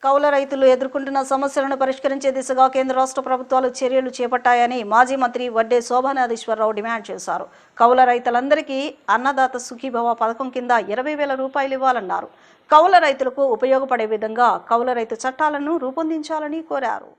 కౌలు రైతులు ఎదుర్కొంటున్న సమస్యలను పరిష్కరించే దిశగా కేంద్ర రాష్ట్ర ప్రభుత్వాలు చర్యలు చేపట్టాయని మాజీ మంత్రి వడ్డే శోభనాధీశ్వరరావు డిమాండ్ చేశారు. కౌలు రైతులందరికీ అన్నదాత సుఖీభవ పథకం కింద 20,000 రూపాయలు ఇవ్వాలన్నారు. కౌలు రైతులకు ఉపయోగపడే విధంగా కౌలు రైతు చట్టాలను రూపొందించాలని కోరారు.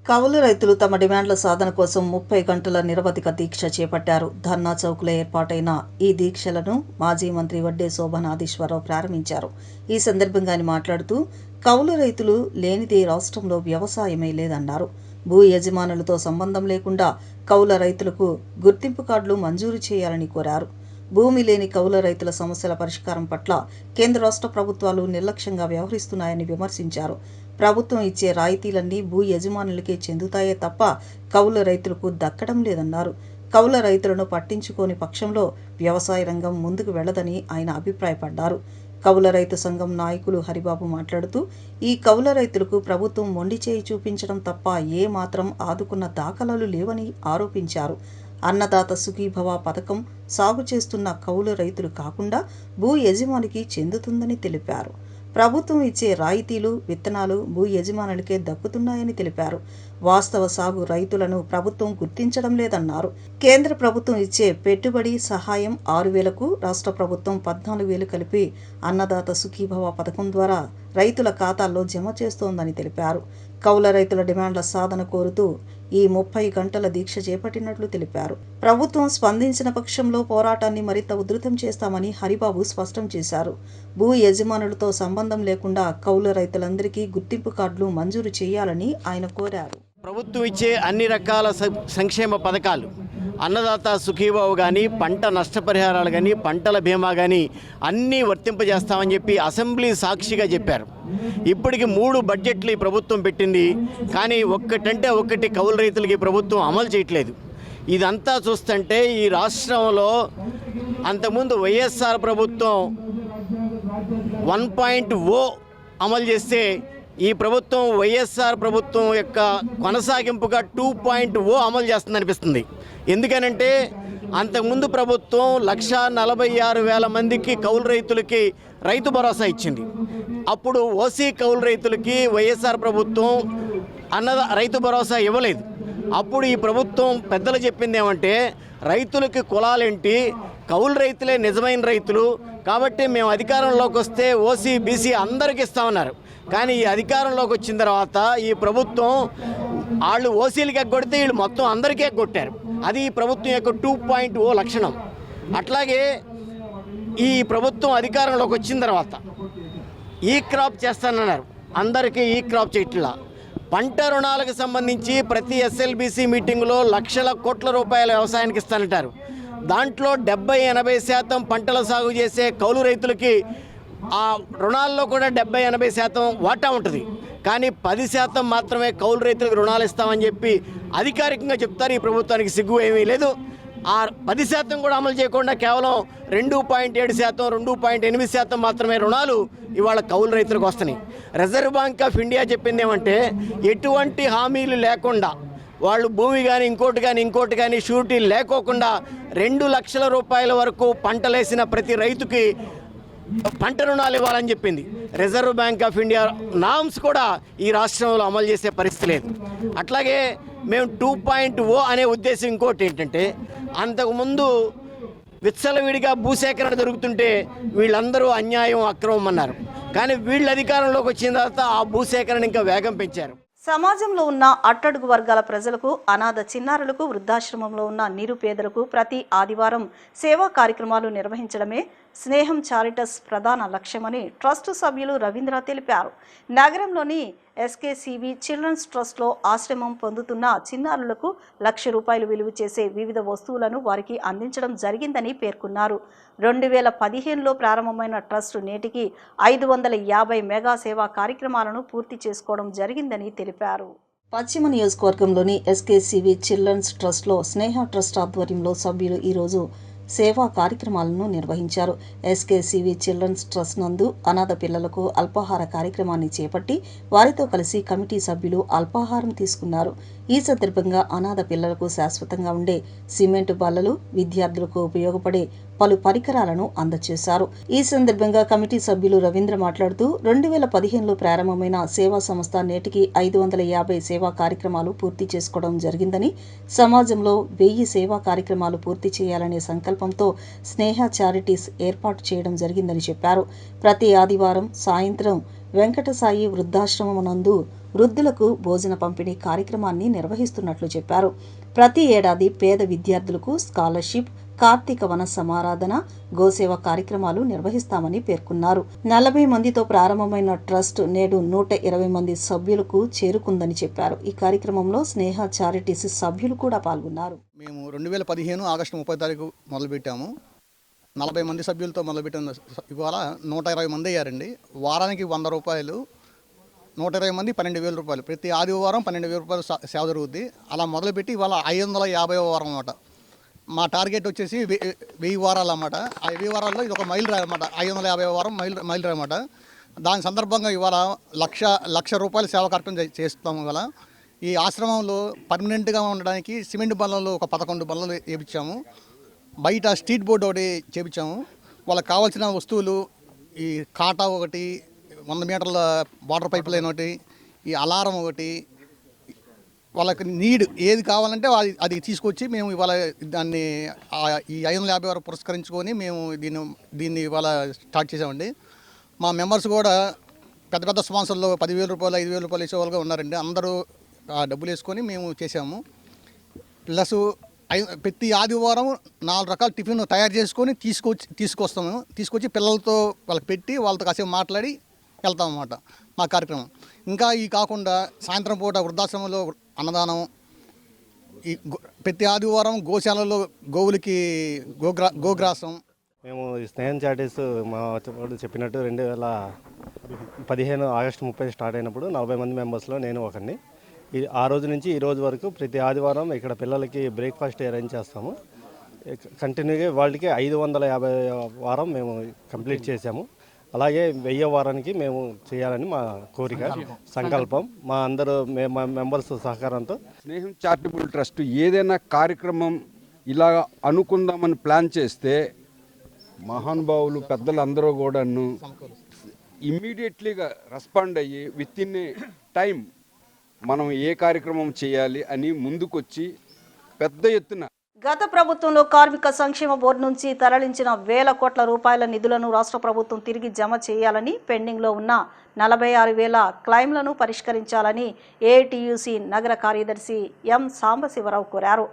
కౌలు రైతులు తమ డిమాండ్ల సాధన కోసం 30 గంటల నిరవధిక దీక్ష చేపట్టారు. ధర్నా చౌక్లో ఏర్పాటైన ఈ దీక్షలను మాజీ మంత్రి వడ్డే శోభనాధీశ్వరరావు ప్రారంభించారు. ఈ సందర్భంగా ఆయన మాట్లాడుతూ కౌలు రైతులు లేనిదే రాష్ట్రంలో వ్యవసాయమే లేదన్నారు. భూ యజమానులతో సంబంధం లేకుండా కౌలు రైతులకు గుర్తింపు కార్డులు మంజూరు చేయాలని కోరారు. భూమి లేని కౌలు రైతుల సమస్యల పరిష్కారం పట్ల కేంద్ర రాష్ట్ర ప్రభుత్వాలు నిర్లక్ష్యంగా వ్యవహరిస్తున్నాయని విమర్శించారు. ప్రభుత్వం ఇచ్చే రాయితీలన్నీ భూ యజమానులకే చెందుతాయే తప్ప కౌలు రైతులకు దక్కడం లేదన్నారు. కౌలు రైతులను పట్టించుకోని పక్షంలో వ్యవసాయ రంగం ముందుకు వెళ్లదని ఆయన అభిప్రాయపడ్డారు. కౌలు రైతు సంఘం నాయకులు హరిబాబు మాట్లాడుతూ ఈ కౌలు రైతులకు ప్రభుత్వం మొండి చేయి చూపించడం తప్ప ఏ మాత్రం ఆదుకున్న దాఖలాలు లేవని ఆరోపించారు. అన్నదాత సుఖీభవ పథకం సాగు చేస్తున్న కౌలు రైతులు కాకుండా భూ యజమానికి చెందుతుందని తెలిపారు. ప్రభుత్వం ఇచ్చే రాయితీలు, విత్తనాలు భూ యజమానులకే దక్కుతున్నాయని తెలిపారు. వాస్తవ సాగు రైతులను ప్రభుత్వం గుర్తించడం లేదన్నారు. కేంద్ర ప్రభుత్వం ఇచ్చే పెట్టుబడి సహాయం 6,000కు రాష్ట్ర ప్రభుత్వం 14,000 కలిపి అన్నదాత సుఖీభవ పథకం ద్వారా రైతుల ఖాతాల్లో జమ చేస్తోందని తెలిపారు. కౌలు రైతుల డిమాండ్ల సాధన కోరుతూ ఈ 30 గంటల దీక్ష చేపట్టినట్లు తెలిపారు. ప్రభుత్వం స్పందించిన పక్షంలో పోరాటాన్ని మరింత ఉధృతం చేస్తామని హరిబాబు స్పష్టం చేశారు. భూ యజమానులతో సంబంధం లేకుండా కౌలు రైతులందరికీ గుర్తింపు కార్డులు మంజూరు చేయాలని ఆయన కోరారు. ప్రభుత్వం ఇచ్చే అన్ని రకాల సంక్షేమ పథకాలు, అన్నదాత సుఖీభావ కానీ, పంట నష్టపరిహారాలు కానీ, పంటల బీమా కానీ అన్నీ వర్తింపజేస్తామని చెప్పి అసెంబ్లీ సాక్షిగా చెప్పారు. ఇప్పటికి 3 బడ్జెట్లు ఈ ప్రభుత్వం పెట్టింది, కానీ ఒక్కటంటే ఒక్కటి కౌలు రైతులకి ప్రభుత్వం అమలు చేయట్లేదు. ఇదంతా చూస్తుంటే ఈ రాష్ట్రంలో అంతకుముందు వైఎస్ఆర్ ప్రభుత్వం 1.0 అమలు చేస్తే ఈ ప్రభుత్వం వైఎస్ఆర్ ప్రభుత్వం యొక్క కొనసాగింపుగా 2.0 అమలు చేస్తుందనిపిస్తుంది. ఎందుకనంటే అంతకుముందు ప్రభుత్వం 146,000 మందికి కౌలు రైతులకి రైతు భరోసా ఇచ్చింది. అప్పుడు ఓసీ కౌలు రైతులకి వైఎస్ఆర్ ప్రభుత్వం రైతు భరోసా ఇవ్వలేదు. అప్పుడు ఈ ప్రభుత్వం పెద్దలు చెప్పింది ఏమంటే, రైతులకి కులాలేంటి, కౌలు రైతులే నిజమైన రైతులు, కాబట్టి మేము అధికారంలోకి వస్తే ఓసీ బీసీ అందరికి ఇస్తామన్నారు. కానీ ఈ అధికారంలోకి వచ్చిన తర్వాత ఈ ప్రభుత్వం వాళ్ళు ఓసీలకి ఎగ్గొడితే వీళ్ళు మొత్తం అందరికీ ఎగ్గొట్టారు. అది ఈ ప్రభుత్వం యొక్క 2.0 లక్షణం. అట్లాగే ఈ ప్రభుత్వం అధికారంలోకి వచ్చిన తర్వాత ఈ క్రాప్ చేస్తానన్నారు, అందరికీ ఈ క్రాప్ చేయట్లా. పంట రుణాలకు సంబంధించి ప్రతి ఎస్ఎల్బీసీ మీటింగులో లక్షల కోట్ల రూపాయల వ్యవసాయానికి ఇస్తానంటారు. దాంట్లో 70-80% పంటల సాగు చేసే కౌలు రైతులకి ఆ రుణాల్లో కూడా 70-80% వాటా ఉంటుంది. కానీ 10% మాత్రమే కౌలు రైతులకు రుణాలు ఇస్తామని చెప్పి అధికారికంగా చెప్తారు. ఈ ప్రభుత్వానికి సిగ్గు ఏమీ లేదు. ఆ 10% కూడా అమలు చేయకుండా కేవలం 2.7%, 2.8% మాత్రమే రుణాలు ఇవాళ కౌలు రైతులకు వస్తున్నాయి. రిజర్వ్ బ్యాంక్ ఆఫ్ ఇండియా చెప్పింది ఏమంటే, ఎటువంటి హామీలు లేకుండా వాళ్ళు భూమి కానీ ఇంకోటి కానీ షూరిటీ లేకోకుండా 2 లక్షల రూపాయల వరకు పంటలేసిన ప్రతి రైతుకి పంట రుణాలు ఇవ్వాలని చెప్పింది. Reserve bank of India norms కూడా ఈ రాష్ట్రంలో అమలు చేసే పరిస్థితి లేదు. అట్లాగే మేము 2.0 అనే ఉద్దేశం ఇంకోటి ఏంటంటే, అంతకుముందు విచ్చలవిడిగా భూసేకరణ జరుగుతుంటే వీళ్ళందరూ అన్యాయం, అక్రమం అన్నారు. కానీ వీళ్ళ అధికారంలోకి వచ్చిన తర్వాత ఆ భూసేకరణ ఇంకా వేగం పెంచారు. సమాజంలో ఉన్న అట్టడుగు వర్గాల ప్రజలకు, అనాథ చిన్నారులకు, వృద్ధాశ్రమంలో ఉన్న నిరుపేదలకు ప్రతి ఆదివారం సేవా కార్యక్రమాలు నిర్వహించడమే స్నేహం చారిటస్ ప్రధాన లక్ష్యమని ట్రస్ట్ సభ్యులు రవీంద్ర తెలిపారు. నగరంలోని ఎస్కేసీవీ చిల్డ్రన్స్ ట్రస్ట్లో ఆశ్రమం పొందుతున్న చిన్నారులకు ₹1,00,000 విలువ చేసే వివిధ వస్తువులను వారికి అందించడం జరిగిందని పేర్కొన్నారు. 2015లో ప్రారంభమైన ట్రస్ట్ నేటికి 550 మెగా సేవా కార్యక్రమాలను పూర్తి చేసుకోవడం జరిగిందని తెలిపారు. పశ్చిమ నియోజకవర్గంలోని ఎస్కేసీవీ చిల్డ్రన్స్ ట్రస్ట్లో స్నేహ ట్రస్ట్ ఆధ్వర్యంలో సభ్యులు ఈరోజు సేవా కార్యక్రమాలను నిర్వహించారు. ఎస్కేసీవీ చిల్డ్రన్స్ ట్రస్ట్ నందు అనాథ పిల్లలకు అల్పాహార కార్యక్రమాన్ని చేపట్టి వారితో కలిసి కమిటీ సభ్యులు అల్పాహారం తీసుకున్నారు. ఈ సందర్భంగా అనాథ పిల్లలకు శాశ్వతంగా ఉండే సిమెంట్ బల్లలు, విద్యార్థులకు ఉపయోగపడే పలు పరికరాలను అందజేశారు. ఈ సందర్భంగా కమిటీ సభ్యులు రవీంద్ర మాట్లాడుతూ 2015లో ప్రారంభమైన సేవా సంస్థ నేటికి 550 సేవా కార్యక్రమాలు పూర్తి చేసుకోవడం జరిగిందని, సమాజంలో 1000 సేవా కార్యక్రమాలు పూర్తి చేయాలనే సంకల్పంతో స్నేహ చారిటీస్ ఏర్పాటు చేయడం జరిగిందని చెప్పారు. ప్రతి ఆదివారం సాయంత్రం వెంకటసాయి వృద్ధాశ్రమం నందు వృద్ధులకు భోజన పంపిణీ కార్యక్రమాన్ని నిర్వహిస్తున్నట్లు చెప్పారు. ప్రతి ఏడాది పేద విద్యార్థులకు స్కాలర్షిప్, కార్తీక వన సమారాధన, గోసేవ కార్యక్రమాలు నిర్వహిస్తామని పేర్కొన్నారు. 40 మందితో ప్రారంభమైన ట్రస్ట్ నేడు 120 మంది సభ్యులకు చేరుకుందని చెప్పారు. ఈ కార్యక్రమంలో స్నేహ చారిటీస్ సభ్యులు కూడా పాల్గొన్నారు. మేము 2015 ఆగస్టు 30 తారీఖు మొదలుపెట్టాము. 40 మంది సభ్యులతో మొదలుపెట్టిన ఇవాళ 120 మంది అయ్యారండి. వారానికి 100 రూపాయలు, 120 మంది 12,000 రూపాయలు. ప్రతి ఆదివారం 12,000 రూపాయలు సేవ జరుగుద్ది. అలా మొదలుపెట్టి ఇవాళ 550వ వారం అన్నమాట. మా టార్గెట్ వచ్చేసి 1000 వారాలు అన్నమాట. ఆ 1000 వారాల్లో ఇది ఒక మైల్ రాయి అన్నమాట. 550 వారం మైల్ రాయి అన్నమాట. దాని సందర్భంగా ఇవాళ లక్ష రూపాయల సేవా కార్యక్రమం చేస్తాము. ఇవాళ ఈ ఆశ్రమంలో పర్మనెంట్గా ఉండడానికి సిమెంట్ బల్లలు ఒక 11 బల్లలు వేయించాము. బయట స్ట్రీట్ బోర్డు ఒకటి చేపించాము. వాళ్ళకి కావాల్సిన వస్తువులు ఈ కాటా ఒకటి, 100 మీటర్ల వాటర్ పైప్ లైన్ ఒకటి, ఈ అలారం ఒకటి, వాళ్ళకి నీడ్ ఏది కావాలంటే అది తీసుకొచ్చి మేము ఇవాళ దాన్ని ఈ 550 వరకు పురస్కరించుకొని మేము దీన్ని ఇవాళ స్టార్ట్ చేసామండి. మా మెంబర్స్ కూడా పెద్ద స్పాన్సర్లు 10,000 రూపాయలు 5,000 రూపాయలు ఇచ్చేవాళ్ళుగా ఉన్నారండి. అందరూ డబ్బులు వేసుకొని మేము చేసాము. ప్లస్ ప్రతి ఆదివారం 4 రకాల టిఫిన్ తయారు చేసుకొని తీసుకొచ్చి పిల్లలతో వాళ్ళకి పెట్టి వాళ్ళతో కాసేపు మాట్లాడి వెళ్తాం అన్నమాట మా కార్యక్రమం. ఇంకా ఈ కాకుండా సాయంత్రం పూట వృద్ధాశ్రమంలో అన్నదానం, ఈ ప్రతి ఆదివారం గోశాలలో గోవులకి గోగ్రాసం. మేము స్నేహం చారిటీస్ మా చెప్పినట్టు 2015 ఆగస్టు 30 స్టార్ట్ అయినప్పుడు 40 మంది మెంబర్స్లో నేను ఒకరిని. ఆ రోజు నుంచి ఈ రోజు వరకు ప్రతి ఆదివారం ఇక్కడ పిల్లలకి బ్రేక్ఫాస్ట్ అరేంజ్ చేస్తాము. కంటిన్యూగా వాళ్ళకి 550 వారం మేము కంప్లీట్ చేసాము. అలాగే 1000 వారానికి మేము చేయాలని మా కోరిక, సంకల్పం. మా అందరూ మా మెంబర్స్ సహకారంతో స్నేహం చారిటబుల్ ట్రస్ట్ ఏదైనా కార్యక్రమం ఇలా అనుకుందామని ప్లాన్ చేస్తే మహానుభావులు పెద్దలు అందరూ కూడాను ఇమ్మీడియట్లీగా రెస్పాండ్ అయ్యి విత్ ఇన్ ఏ టైం మనం ఏ కార్యక్రమం చేయాలి అని ముందుకొచ్చి పెద్ద ఎత్తున. గత ప్రభుత్వంలో కార్మిక సంక్షేమ బోర్డు నుంచి తరలించిన వేల కోట్ల రూపాయల నిధులను రాష్ట్ర ప్రభుత్వం తిరిగి జమ చేయాలని, పెండింగ్లో ఉన్న 46,000 క్లెయిమ్లను పరిష్కరించాలని ఏఐటీయూసీ నగర కార్యదర్శి ఎం సాంబశివరావు కోరారు.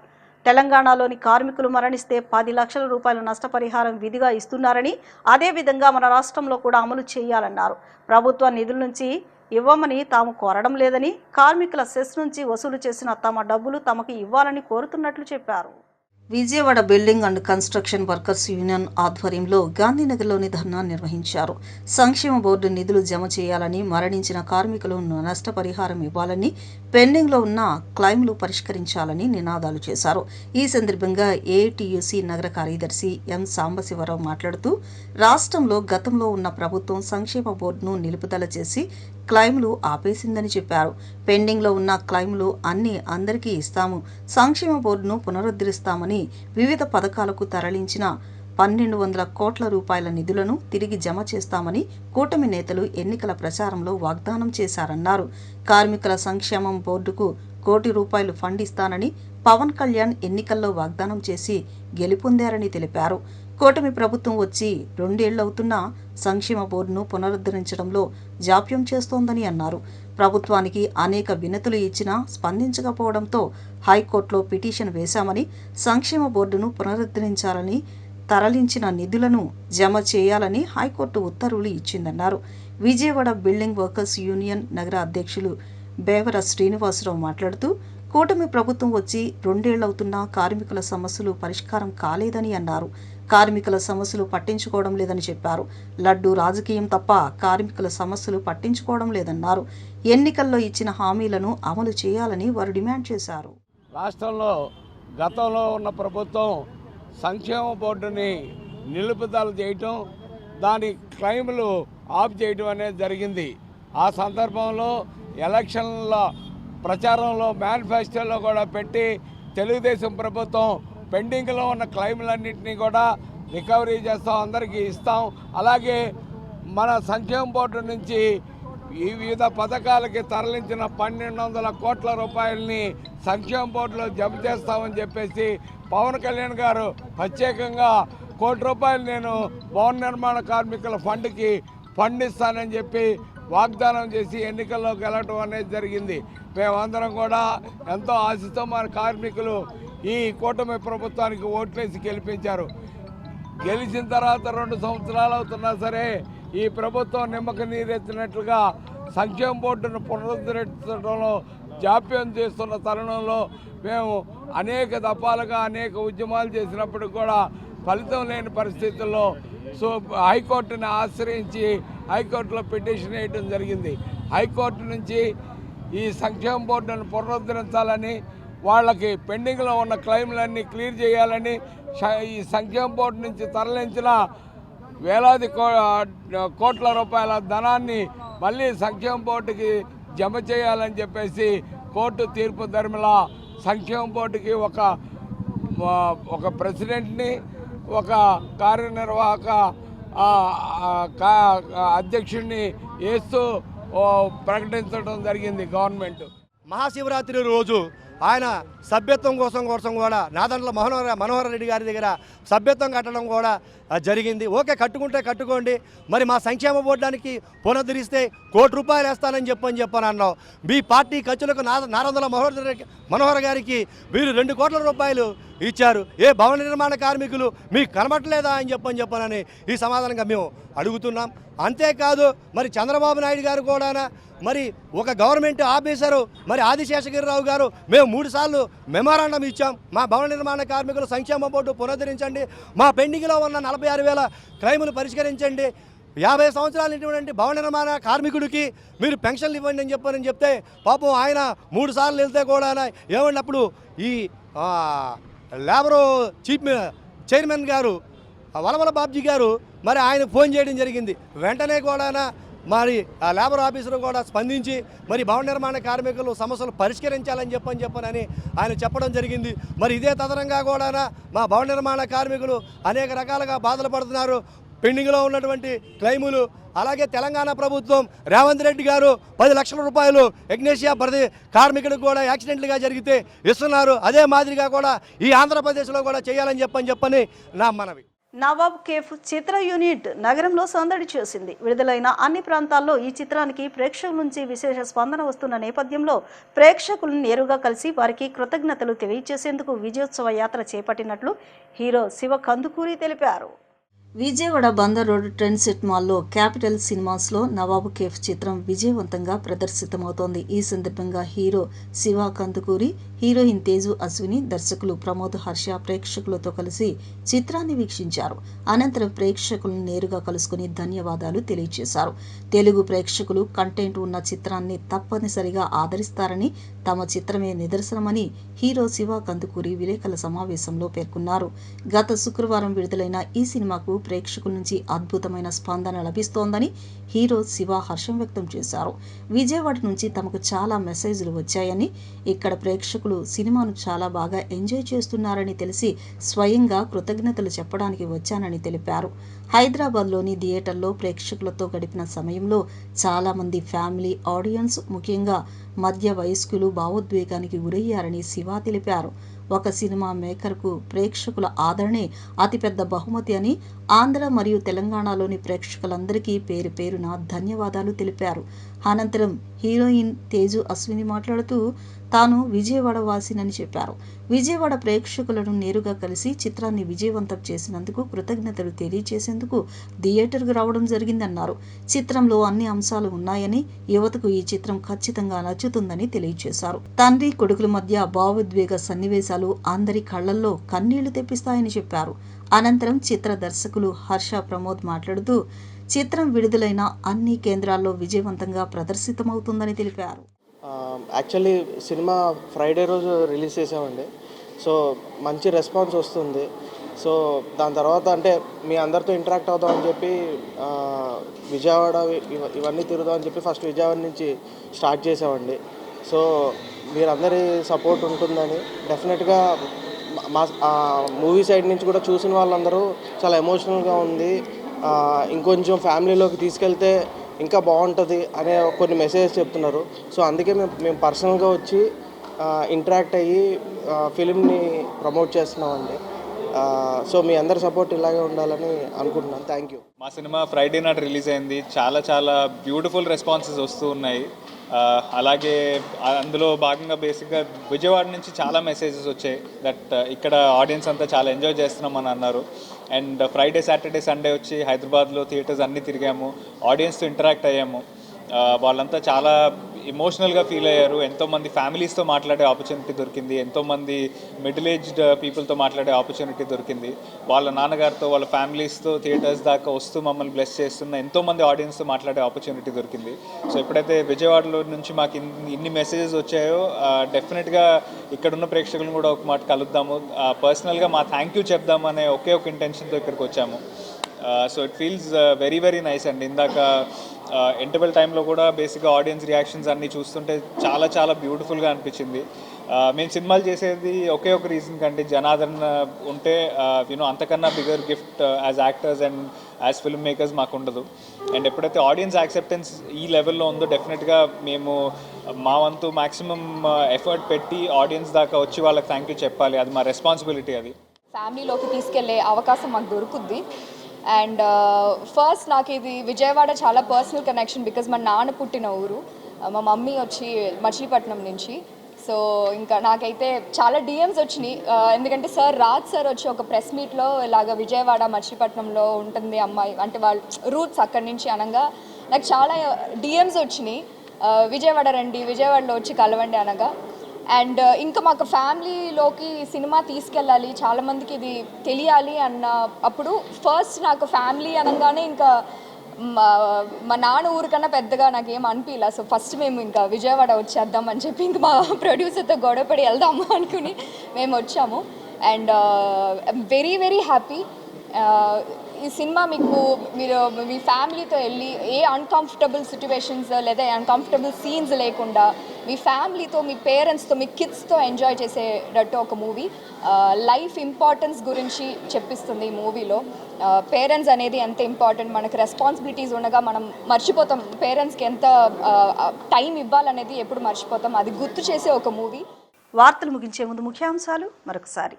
తెలంగాణలోని కార్మికులు మరణిస్తే 10 లక్షల రూపాయల నష్టపరిహారం విధిగా ఇస్తున్నారని, అదేవిధంగా మన రాష్ట్రంలో కూడా అమలు చేయాలన్నారు. ప్రభుత్వ నిధుల నుంచి ఇవ్వమని తాము కోరడం లేదని, కార్మికుల సెస్ నుంచి వసూలు చేసిన తమ డబ్బులు తమకు ఇవ్వాలని కోరుతున్నట్లు చెప్పారు. Vijayawada building and construction workers union ఆధ్వర్యంలో గాంధీనగర్లోని ధర్నా నిర్వహించారు. సంక్షేమ బోర్డు నిధులు జమ చేయాలని, మరణించిన కార్మికులు నష్టపరిహారం ఇవ్వాలని, పెండింగ్లో ఉన్న క్లెయిమ్లు పరిష్కరించాలని నినాదాలు చేశారు. ఈ సందర్భంగా ఏఐటీయూసీ నగర కార్యదర్శి ఎం సాంబశివరావు మాట్లాడుతూ, రాష్ట్రంలో గతంలో ఉన్న ప్రభుత్వం సంక్షేమ బోర్డును నిలుపుదల చేసి క్లెయిమ్లు ఆపేసిందని చెప్పారు. పెండింగ్లో ఉన్న క్లెయిమ్లు అందరికీ ఇస్తాము, సంక్షేమ బోర్డును పునరుద్ధరిస్తామని, వివిధ పథకాలకు తరలించిన 1,200 కోట్ల రూపాయల నిధులను తిరిగి జమ చేస్తామని కూటమి నేతలు ఎన్నికల ప్రచారంలో వాగ్దానం చేశారన్నారు. కార్మికుల సంక్షేమం బోర్డుకు 1 కోటి రూపాయలు ఫండ్ ఇస్తానని పవన్ కళ్యాణ్ ఎన్నికల్లో వాగ్దానం చేసి గెలుపొందారని తెలిపారు. కూటమి ప్రభుత్వం వచ్చి 2 ఏళ్లవుతున్నా సంక్షేమ బోర్డును పునరుద్ధరించడంలో జాప్యం చేస్తోందని అన్నారు. ప్రభుత్వానికి అనేక వినతులు ఇచ్చినా స్పందించకపోవడంతో హైకోర్టులో పిటిషన్ వేశామని, సంక్షేమ బోర్డును పునరుద్ధరించాలని, తరలించిన నిధులను జమ చేయాలని హైకోర్టు ఉత్తర్వులు ఇచ్చిందన్నారు. విజయవాడ బిల్డింగ్ వర్కర్స్ యూనియన్ నగర అధ్యక్షులు బేవర శ్రీనివాసరావు మాట్లాడుతూ, కూటమి ప్రభుత్వం వచ్చి 2 ఏళ్లవుతున్నా కార్మికుల సమస్యలు పరిష్కారం కాలేదని అన్నారు. కార్మికుల సమస్యలు పట్టించుకోవడం లేదని చెప్పారు. లడ్డు రాజకీయం తప్ప కార్మికుల సమస్యలు పట్టించుకోవడం లేదన్నారు. ఎన్నికల్లో ఇచ్చిన హామీలను అమలు చేయాలని వారు డిమాండ్ చేశారు. రాష్ట్రంలో గతంలో ఉన్న ప్రభుత్వం సంక్షేమ బోర్డుని నిలుపుదల చేయటం, దాని క్లెయిమ్లు ఆఫ్ చేయడం అనేది జరిగింది. ఆ సందర్భంలో ఎలక్షన్ల ప్రచారంలో మేనిఫెస్టోలో కూడా పెట్టి తెలుగుదేశం ప్రభుత్వం పెండింగ్లో ఉన్న క్లెయిమ్లన్నింటినీ కూడా రికవరీ చేస్తాం, అందరికీ ఇస్తాం. అలాగే మన సంక్షేమ బోర్డు నుంచి ఈ వివిధ పథకాలకి తరలించిన 1200 కోట్ల రూపాయలని సంక్షేమ బోర్డులో జమ చేస్తామని చెప్పేసి పవన్ కళ్యాణ్ గారు ప్రత్యేకంగా ₹1 కోటి నేను భవన నిర్మాణ కార్మికుల ఫండ్ ఇస్తానని చెప్పి వాగ్దానం చేసి ఎన్నికల్లో గెలవటం అనేది జరిగింది. మేమందరం కూడా ఎంతో ఆశతో మన కార్మికులు ఈ కూటమి ప్రభుత్వానికి ఓట్లేసి గెలిపించారు. గెలిచిన తర్వాత 2 సంవత్సరాలు అవుతున్నా సరే ఈ ప్రభుత్వం నిమ్మక నీరెత్తినట్లుగా సంక్షేమ బోర్డును పునరుద్ధరించడంలో జాప్యం చేస్తున్న తరుణంలో మేము అనేక దఫాలుగా అనేక ఉద్యమాలు చేసినప్పుడు కూడా ఫలితం లేని పరిస్థితుల్లో హైకోర్టుని ఆశ్రయించి హైకోర్టులో పిటిషన్ వేయడం జరిగింది. హైకోర్టు నుంచి ఈ సంక్షేమ బోర్డును పునరుద్ధరించాలని, వాళ్ళకి పెండింగ్లో ఉన్న క్లెయిమ్లన్నీ క్లియర్ చేయాలని, ఈ సంక్షేమ బోర్డు నుంచి తరలించిన వేలాది కోట్ల రూపాయల ధనాన్ని మళ్ళీ సంక్షేమ బోర్డుకి జమ చేయాలని చెప్పేసి కోర్టు తీర్పు ధర్మలా సంక్షేమ బోర్డుకి ఒక ప్రెసిడెంట్ని, ఒక కార్యనిర్వాహక అధ్యక్షుడిని వేస్తూ ప్రకటించడం జరిగింది గవర్నమెంట్. మహాశివరాత్రి రోజు ఆయన సభ్యత్వం కోసం కూడా నాదండ్ల మనోహర్ రెడ్డి గారి దగ్గర సభ్యత్వం కట్టడం కూడా జరిగింది. ఓకే, కట్టుకుంటే కట్టుకోండి, మరి మా సంక్షేమ బోర్డానికి పునరుద్ధరిస్తే ₹1 కోటి వేస్తానని చెప్పని అన్నావు. మీ పార్టీ ఖర్చులకు నాదండ్ల మనోహర్ గారికి మీరు ₹2 కోట్ల ఇచ్చారు. ఏ భవన నిర్మాణ కార్మికులు మీకు కనబట్టలేదా అని చెప్పని ఈ సమాధానంగా మేము అడుగుతున్నాం. అంతేకాదు మరి చంద్రబాబు నాయుడు గారు కూడా మరి ఒక గవర్నమెంట్ ఆఫీసరు మరి ఆదిశేషగిరిరావు గారు మేము 3 సార్లు మెమోరాండం ఇచ్చాం. మా భవన నిర్మాణ కార్మికులు సంక్షేమ బోర్డు పునరుద్ధరించండి, మా పెండింగ్లో ఉన్న 46,000 క్లెయిములు పరిష్కరించండి, 50 సంవత్సరాలు ఇటువంటి భవన నిర్మాణ కార్మికుడికి మీరు పెన్షన్లు ఇవ్వండి అని చెప్తే పాపం ఆయన 3 సార్లు వెళ్తే కూడా ఏమన్నప్పుడు ఈ లేబరు చైర్మన్ గారు వలవల బాబ్జీ గారు మరి ఆయన ఫోన్ చేయడం జరిగింది. వెంటనే కూడా మరి ఆ లేబర్ ఆఫీసర్ కూడా స్పందించి మరి భవన నిర్మాణ కార్మికులు సమస్యలు పరిష్కరించాలని చెప్పని ఆయన చెప్పడం జరిగింది. మరి ఇదే తదనంగా కూడా మా భవన నిర్మాణ కార్మికులు అనేక రకాలుగా బాధలు పడుతున్నారు. పెండింగ్లో ఉన్నటువంటి క్లెయిములు, అలాగే తెలంగాణ ప్రభుత్వం రేవంత్ రెడ్డి గారు ₹10 లక్షల ఎగ్నేషియా ప్రతి కార్మికుడికి కూడా యాక్సిడెంట్లుగా జరిగితే ఇస్తున్నారు. అదే మాదిరిగా కూడా ఈ ఆంధ్రప్రదేశ్లో కూడా చేయాలని చెప్పని నా మనవి. నవాబ్ కేఫ్ చిత్ర యూనిట్ నగరంలో సందడి చేసింది. విడుదలైన అన్ని ప్రాంతాల్లో ఈ చిత్రానికి ప్రేక్షకుల నుంచి విశేష స్పందన వస్తున్న నేపథ్యంలో ప్రేక్షకులను నేరుగా కలిసి వారికి కృతజ్ఞతలు తెలియజేసేందుకు విజయోత్సవ యాత్ర చేపట్టినట్లు హీరో శివ కందుకూరి తెలిపారు. Vijayawada Bandar road trend set మాల్లో క్యాపిటల్ సినిమాస్లో నవాబు కేఫ్ చిత్రం విజయవంతంగా ప్రదర్శితమవుతోంది. ఈ సందర్భంగా హీరో శివ కందుకూరి, హీరోయిన్ తేజు అశ్విని, దర్శకులు ప్రమోద్ హర్ష ప్రేక్షకులతో కలిసి చిత్రాన్ని వీక్షించారు. అనంతరం ప్రేక్షకులను నేరుగా కలుసుకుని ధన్యవాదాలు తెలియజేశారు. తెలుగు ప్రేక్షకులు కంటెంట్ ఉన్న చిత్రాన్ని తప్పనిసరిగా ఆదరిస్తారని, తమ చిత్రమే నిదర్శనమని హీరో శివ కందుకూరి విలేకరుల సమావేశంలో పేర్కొన్నారు. గత శుక్రవారం విడుదలైన ఈ సినిమాకు ప్రేక్షకుల నుంచి అద్భుతమైన స్పందన లభిస్తోందని హీరో శివ హర్షం వ్యక్తం చేశారు. విజయవాడ నుంచి తమకు చాలా మెసేజ్లు వచ్చాయని, ఇక్కడ ప్రేక్షకులు సినిమాను చాలా బాగా ఎంజాయ్ చేస్తున్నారని తెలిసి స్వయంగా కృతజ్ఞతలు చెప్పడానికి వచ్చానని తెలిపారు. హైదరాబాద్లోని థియేటర్లో ప్రేక్షకులతో గడిపిన సమయంలో చాలామంది ఫ్యామిలీ ఆడియన్స్, ముఖ్యంగా మధ్య వయస్కులు భావోద్వేగానికి గురయ్యారని శివ తెలిపారు. ఒక సినిమా మేకర్కు ప్రేక్షకుల ఆదరణే అతిపెద్ద బహుమతి అని ఆంధ్ర మరియు తెలంగాణలోని ప్రేక్షకులందరికీ పేరు పేరున ధన్యవాదాలు తెలిపారు. అనంతరం హీరోయిన్ తేజు అశ్విని మాట్లాడుతూ తాను విజయవాడ వాసినని చెప్పారు. విజయవాడ ప్రేక్షకులను నేరుగా కలిసి చిత్రాన్ని విజయవంతం చేసినందుకు కృతజ్ఞతలు తెలియజేసేందుకు థియేటర్కు రావడం జరిగిందన్నారు. చిత్రంలో అన్ని అంశాలు ఉన్నాయని, యువతకు ఈ చిత్రం ఖచ్చితంగా నచ్చుతుందని తెలియజేశారు. తండ్రి కొడుకుల మధ్య భావోద్వేగ సన్నివేశాలు అందరి కళ్లల్లో కన్నీళ్లు తెప్పిస్తాయని చెప్పారు. అనంతరం చిత్ర దర్శకులు హర్ష ప్రమోద్ మాట్లాడుతూ చిత్రం విడుదలైన అన్ని కేంద్రాల్లో విజయవంతంగా ప్రదర్శితమవుతుందని తెలిపారు. యాక్చువల్లీ సినిమా ఫ్రైడే రోజు రిలీజ్ చేసామండి. సో మంచి రెస్పాన్స్ వస్తుంది. సో దాని తర్వాత అంటే మీ అందరితో ఇంటరాక్ట్ అవుదామని చెప్పి విజయవాడ ఇవన్నీ తిరుగుదామని చెప్పి ఫస్ట్ విజయవాడ నుంచి స్టార్ట్ చేసామండి. సో మీరందరి సపోర్ట్ ఉంటుందని, డెఫినెట్గా మా మూవీ సైడ్ నుంచి కూడా చూసిన వాళ్ళందరూ చాలా ఎమోషనల్గా ఉంది, ఇంకొంచెం ఫ్యామిలీలోకి తీసుకెళ్తే ఇంకా బాగుంటుంది అనే కొన్ని మెసేజెస్ చెప్తున్నారు. సో అందుకే మేము పర్సనల్గా వచ్చి ఇంటరాక్ట్ అయ్యి ఫిలింని ప్రమోట్ చేస్తున్నామండి. సో మీ అందరి సపోర్ట్ ఇలాగే ఉండాలని అనుకుంటున్నాను. Thank you. మా సినిమా ఫ్రైడే నాట్ రిలీజ్ అయింది. చాలా బ్యూటిఫుల్ రెస్పాన్సెస్ వస్తూ ఉన్నాయి. అలాగే అందులో భాగంగా బేసిక్గా విజయవాడ నుంచి చాలా మెసేజెస్ వచ్చాయి దట్ ఇక్కడ ఆడియన్స్ అంతా చాలా ఎంజాయ్ చేస్తున్నామని అన్నారు. అండ్ ఫ్రైడే, సాటర్డే, సండే వచ్చి హైదరాబాద్లో థియేటర్స్ అన్నీ తిరిగాము, ఆడియన్స్తో ఇంటరాక్ట్ అయ్యాము. వాళ్ళంతా చాలా ఎమోషనల్గా ఫీల్ అయ్యారు. ఎంతోమంది ఫ్యామిలీస్తో మాట్లాడే ఆపర్చునిటీ దొరికింది, ఎంతోమంది మిడిల్ ఏజ్డ్ పీపుల్తో మాట్లాడే ఆపర్చునిటీ దొరికింది. వాళ్ళ నాన్నగారితో, వాళ్ళ ఫ్యామిలీస్తో థియేటర్స్ దాకా వస్తూ మమ్మల్ని బ్లెస్ చేస్తున్న ఎంతోమంది ఆడియన్స్తో మాట్లాడే ఆపర్చునిటీ దొరికింది. సో ఎప్పుడైతే విజయవాడలో నుంచి మాకు ఇన్ని మెసేజెస్ వచ్చాయో డెఫినెట్గా ఇక్కడున్న ప్రేక్షకులను కూడా ఒక మాట కలుద్దాము, పర్సనల్గా మా థ్యాంక్ యూ చెప్దామనే ఒకే ఒక ఇంటెన్షన్తో ఇక్కడికి వచ్చాము. So it feels very nice అండి. ఇందాక ఇంటర్వెల్ టైంలో కూడా బేసిక్గా ఆడియన్స్ రియాక్షన్స్ అన్నీ చూస్తుంటే చాలా బ్యూటిఫుల్గా అనిపించింది. మేము సినిమాలు చేసేది ఒకే ఒక రీజన్ కంటే జనాదరణ ఉంటే అంతకన్నా bigger gift as actors and as film makers మాకు ఉండదు. అండ్ ఎప్పుడైతే ఆడియన్స్ యాక్సెప్టెన్స్ ఈ లెవెల్లో ఉందో డెఫినెట్గా మేము మా వంతు మ్యాక్సిమం ఎఫర్ట్ పెట్టి ఆడియన్స్ దాకా వచ్చి వాళ్ళకి థ్యాంక్ యూ చెప్పాలి. అది మా రెస్పాన్సిబిలిటీ. అది ఫ్యామిలీలోకి తీసుకెళ్లే అవకాశం మాకు దొరుకుద్ది. అండ్ ఫస్ట్ నాకు ఇది విజయవాడ చాలా పర్సనల్ కనెక్షన్, బికాజ్ మా నాన్న పుట్టిన ఊరు, మా మమ్మీ వచ్చి మచిలీపట్నం నుంచి. సో ఇంకా నాకైతే చాలా డిఎమ్స్ వచ్చినాయి, ఎందుకంటే రాజ్ సార్ వచ్చి ఒక ప్రెస్ మీట్లో ఇలాగ విజయవాడ మచిలీపట్నంలో ఉంటుంది అమ్మాయి అంటే వాళ్ళ రూట్స్ అక్కడి నుంచి అనగా నాకు చాలా డిఎమ్స్ వచ్చినాయి, విజయవాడ రండి, విజయవాడలో వచ్చి కలవండి అనగా. అండ్ ఇంకా మాకు ఫ్యామిలీలోకి సినిమా తీసుకెళ్ళాలి, చాలామందికి ఇది తెలియాలి అన్న అప్పుడు ఫస్ట్ నాకు ఫ్యామిలీ అనగానే ఇంకా మా నాన్న ఊరికన్నా పెద్దగా నాకేం అనిపించలే. సో ఫస్ట్ మేము ఇంకా విజయవాడ వచ్చేద్దాం అని చెప్పి ఇంకా మా ప్రొడ్యూసర్తో గొడవపడి వెళ్దాము అనుకుని మేము వచ్చాము. And very happy. ఈ సినిమా మీరు మీ ఫ్యామిలీతో వెళ్ళి ఏ అన్కంఫర్టబుల్ సిచ్యువేషన్స్ లేదా అన్కంఫర్టబుల్ సీన్స్ లేకుండా మీ ఫ్యామిలీతో, మీ పేరెంట్స్తో, మీ కిడ్స్తో ఎంజాయ్ చేసేటట్టు ఒక మూవీ. లైఫ్ ఇంపార్టెన్స్ గురించి చెప్పిస్తుంది ఈ మూవీలో. పేరెంట్స్ అనేది ఎంత ఇంపార్టెంట్, మనకు రెస్పాన్సిబిలిటీస్ ఉండగా మనం మర్చిపోతాం పేరెంట్స్కి ఎంత టైం ఇవ్వాలనేది ఎప్పుడు మర్చిపోతాం, అది గుర్తు చేసే ఒక మూవీ. వార్తలు ముగించే ముందు ముఖ్యాంశాలు మరొకసారి.